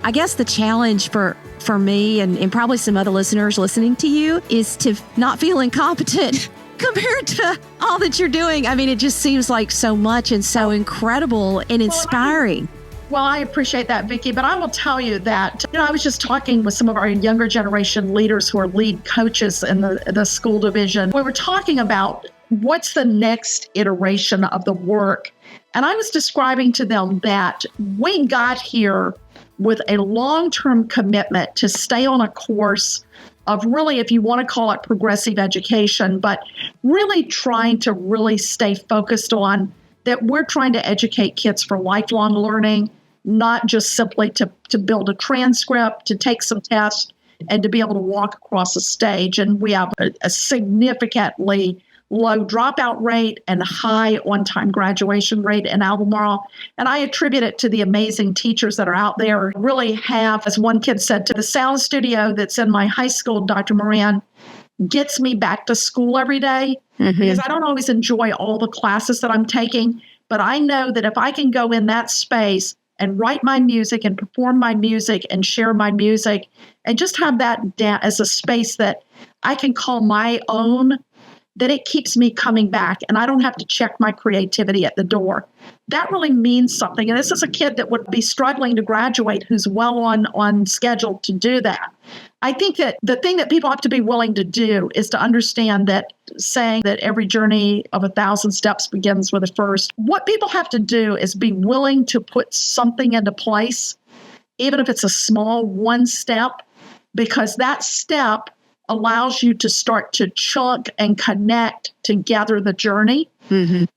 I guess the challenge for me and probably some other listeners listening to you is to not feel incompetent compared to all that you're doing. I mean, it just seems like so much and so incredible and inspiring. Well, I appreciate that, Vicki, but I will tell you that, I was just talking with some of our younger generation leaders who are lead coaches in the school division. We were talking about what's the next iteration of the work. And I was describing to them that we got here with a long-term commitment to stay on a course of really, if you want to call it progressive education, but really trying to really stay focused on that we're trying to educate kids for lifelong learning, not just simply to build a transcript, to take some tests, and to be able to walk across a stage. And we have a significantly low dropout rate and high on-time graduation rate in Albemarle. And I attribute it to the amazing teachers that are out there. Really have, as one kid said, to the sound studio that's in my high school, Dr. Moran, gets me back to school every day because I don't always enjoy all the classes that I'm taking. But I know that if I can go in that space and write my music and perform my music and share my music and just have that as a space that I can call my own, that it keeps me coming back and I don't have to check my creativity at the door. That really means something. And this is a kid that would be struggling to graduate who's well on schedule to do that. I think that the thing that people have to be willing to do is to understand that saying that every journey of 1,000 steps begins with a first. What people have to do is be willing to put something into place, even if it's a small one step, because that step allows you to start to chunk and connect together the journey.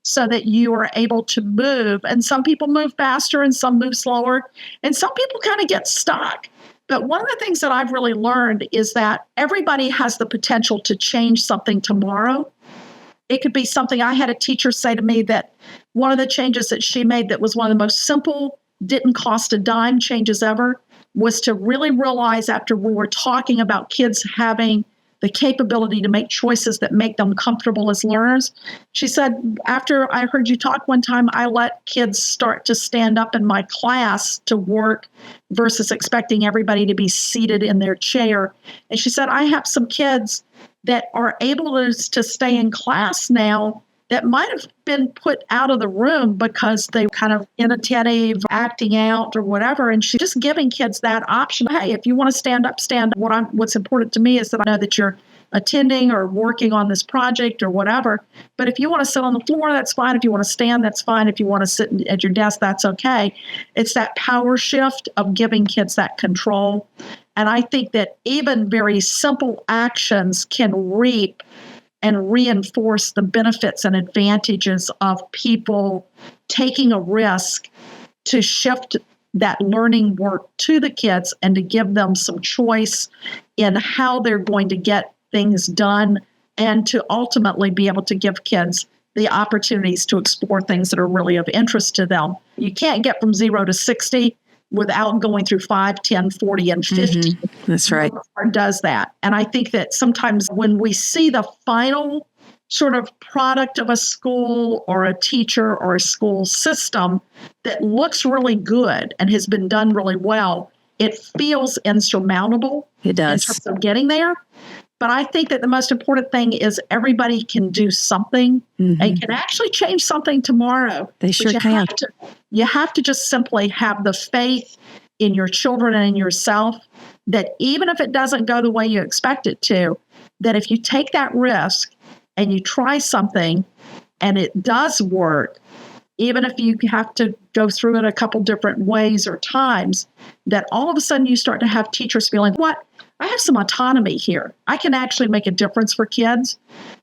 so that you are able to move. And some people move faster and some move slower, and some people kind of get stuck. But one of the things that I've really learned is that everybody has the potential to change something tomorrow. It could be something. I had a teacher say to me that one of the changes that she made that was one of the most simple, didn't cost a dime changes ever, was to really realize after we were talking about kids having the capability to make choices that make them comfortable as learners. She said, after I heard you talk one time, I let kids start to stand up in my class to work versus expecting everybody to be seated in their chair. And she said, I have some kids that are able to stay in class now that might have been put out of the room because they were kind of inattentive, acting out or whatever. And she's just giving kids that option. Hey, if you want to stand up, stand up. What's important to me is that I know that you're attending or working on this project or whatever. But if you want to sit on the floor, that's fine. If you want to stand, that's fine. If you want to sit at your desk, that's okay. It's that power shift of giving kids that control. And I think that even very simple actions can reap and reinforce the benefits and advantages of people taking a risk to shift that learning work to the kids and to give them some choice in how they're going to get things done, and to ultimately be able to give kids the opportunities to explore things that are really of interest to them. You can't get from 0 to 60 without going through 5, 10, 40, and 50. That's right. Does that. And I think that sometimes when we see the final sort of product of a school or a teacher or a school system that looks really good and has been done really well, it feels insurmountable. It does. In terms of getting there. But I think that the most important thing is everybody can do something and can actually change something tomorrow. They sure can. You have to just simply have the faith in your children and in yourself that even if it doesn't go the way you expect it to, that if you take that risk and you try something and it does work, even if you have to go through it a couple different ways or times, that all of a sudden you start to have teachers feeling, what? I have some autonomy here. I can actually make a difference for kids.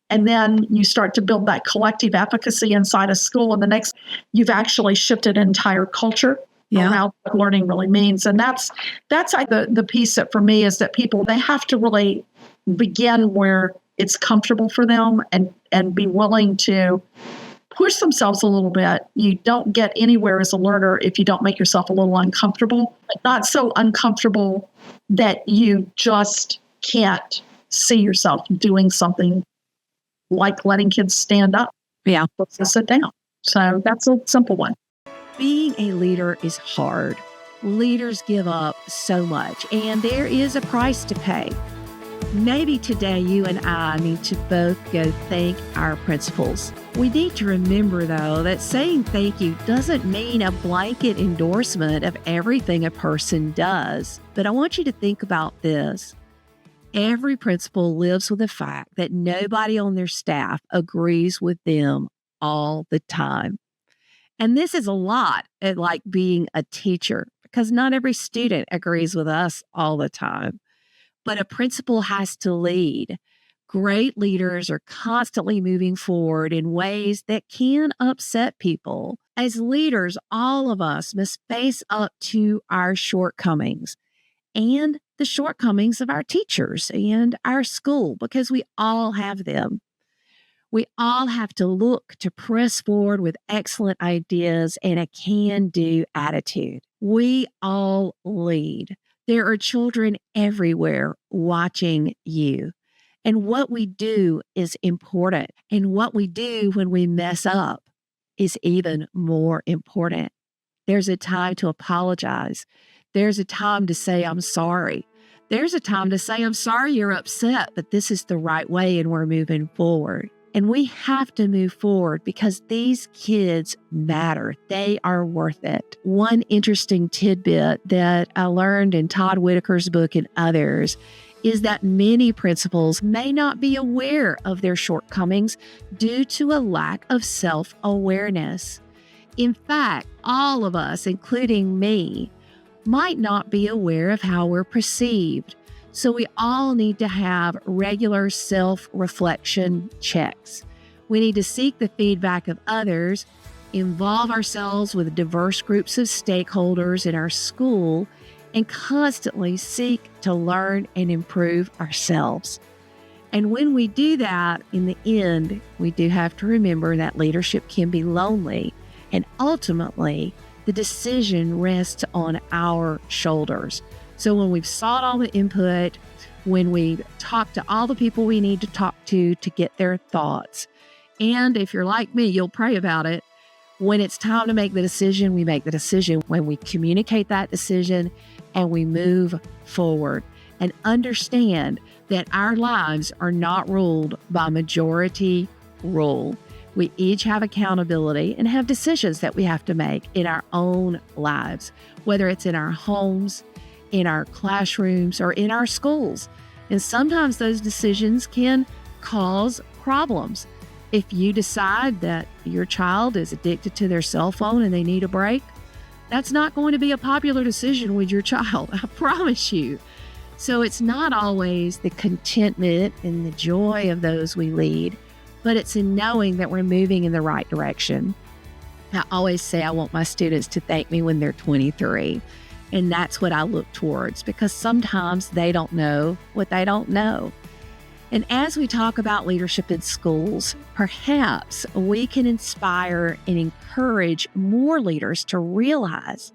And then you start to build that collective efficacy inside a school. And the next, you've actually shifted an entire culture around what learning really means. And that's like the piece that for me is that people, they have to really begin where it's comfortable for them and be willing to push themselves a little bit. You don't get anywhere as a learner if you don't make yourself a little uncomfortable, but not so uncomfortable that you just can't see yourself doing something like letting kids stand up. Yeah. Versus sit down. So that's a simple one. Being a leader is hard. Leaders give up so much, and there is a price to pay. Maybe today you and I need to both go thank our principals. We need to remember, though, that saying thank you doesn't mean a blanket endorsement of everything a person does. But I want you to think about this. Every principal lives with the fact that nobody on their staff agrees with them all the time. And this is a lot at like being a teacher, because not every student agrees with us all the time. But a principal has to lead. Great leaders are constantly moving forward in ways that can upset people. As leaders, all of us must face up to our shortcomings and the shortcomings of our teachers and our school, because we all have them. We all have to look to press forward with excellent ideas and a can-do attitude. We all lead. There are children everywhere watching you. And what we do is important. And what we do when we mess up is even more important. There's a time to apologize. There's a time to say, I'm sorry. There's a time to say, I'm sorry you're upset, but this is the right way and we're moving forward. And we have to move forward because these kids matter. They are worth it. One interesting tidbit that I learned in Todd Whitaker's book and others is that many principals may not be aware of their shortcomings due to a lack of self-awareness. In fact, all of us, including me, might not be aware of how we're perceived. So we all need to have regular self-reflection checks. We need to seek the feedback of others, involve ourselves with diverse groups of stakeholders in our school, and constantly seek to learn and improve ourselves. And when we do that, in the end, we do have to remember that leadership can be lonely, and ultimately, the decision rests on our shoulders. So when we've sought all the input, when we talk to all the people we need to talk to get their thoughts, and if you're like me, you'll pray about it. When it's time to make the decision, we make the decision. When we communicate that decision and we move forward and understand that our lives are not ruled by majority rule. We each have accountability and have decisions that we have to make in our own lives, whether it's in our homes, in our classrooms, or in our schools. And sometimes those decisions can cause problems. If you decide that your child is addicted to their cell phone and they need a break, that's not going to be a popular decision with your child, I promise you. So it's not always the contentment and the joy of those we lead, but it's in knowing that we're moving in the right direction. I always say I want my students to thank me when they're 23. And that's what I look towards, because sometimes they don't know what they don't know. And as we talk about leadership in schools, perhaps we can inspire and encourage more leaders to realize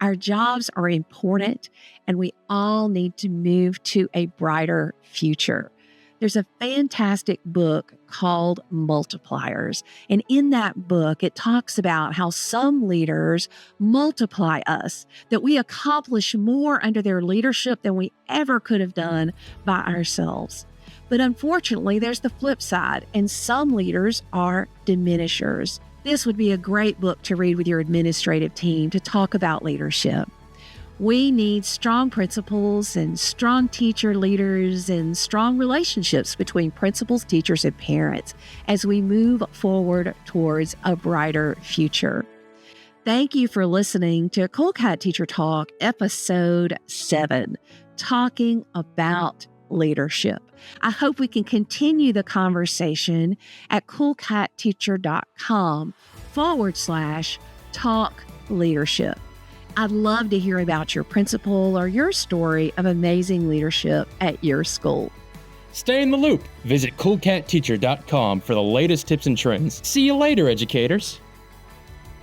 our jobs are important and we all need to move to a brighter future. There's a fantastic book called Multipliers. And in that book, it talks about how some leaders multiply us, that we accomplish more under their leadership than we ever could have done by ourselves. But unfortunately, there's the flip side, and some leaders are diminishers. This would be a great book to read with your administrative team to talk about leadership. We need strong principals and strong teacher leaders and strong relationships between principals, teachers, and parents as we move forward towards a brighter future. Thank you for listening to Cool Cat Teacher Talk, Episode 7, talking about leadership. I hope we can continue the conversation at coolcatteacher.com/talk leadership. I'd love to hear about your principal or your story of amazing leadership at your school. Stay in the loop. Visit coolcatteacher.com for the latest tips and trends. See you later, educators.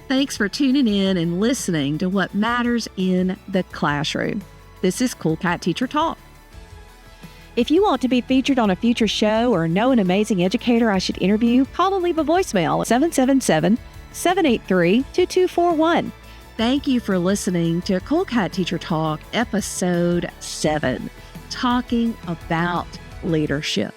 Thanks for tuning in and listening to what matters in the classroom. This is Cool Cat Teacher Talk. If you want to be featured on a future show or know an amazing educator I should interview, call and leave a voicemail at 777-783-2241. Thank you for listening to Cool Cat Teacher Talk, Episode 7, talking about leadership.